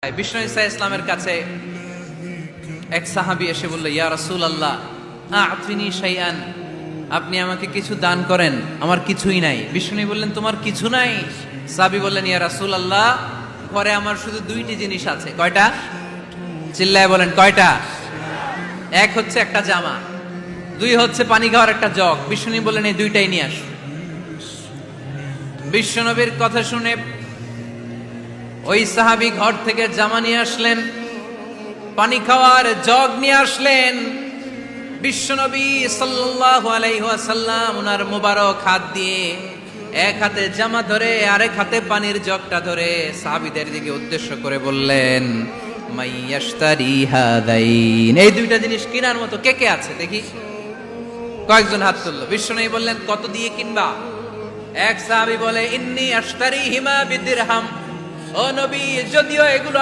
বিষ্ণু ঈসা ইসলামের কাছে এক সাহাবী এসে বলল, ইয়া রাসূলুল্লাহ আ'তিনি শাইআন, আপনি আমাকে কিছু দান করেন, আমার কিছুই নাই। বিষ্ণু বললেন, তোমার কিছু নাই? সাহাবী বললেন, ইয়া রাসূলুল্লাহ ঘরে আমার শুধু দুইটি জিনিস আছে। কয়টা? চিল্লায় বলেন, কয়টা? এক হচ্ছে একটা জামা, দুই হচ্ছে পানি খাওয়ার একটা জগ। বিষ্ণু বললেন, এই দুইটাই নিয়ে আসো। বিশ্বনবীর কথা শুনে ওই সাহাবী ঘর থেকে জামা নিয়ে আসলেন, পানি খাওয়ার জগ নিয়ে আসলেন। বিশ্বনবী সাল্লাল্লাহু আলাইহি ওয়াসাল্লাম ওনার মুবারক হাত দিয়ে এক হাতে জামা ধরে আরেক হাতে পানির জগটা ধরে সাহাবীদের দিকে উদ্দেশ্য করে বললেন, মাইয়াশতারি হাদাইন, এই দুইটা জিনিস কেনার মতো কে কে আছে দেখি? কয়েকজন হাত তুললো। বিশ্বনবী বললেন, কত দিয়ে কিনবা? এক সাহাবী বলে, ইন্নী আশতারিহিমা বিদিরহাম, ও নবী যদিও এগুলো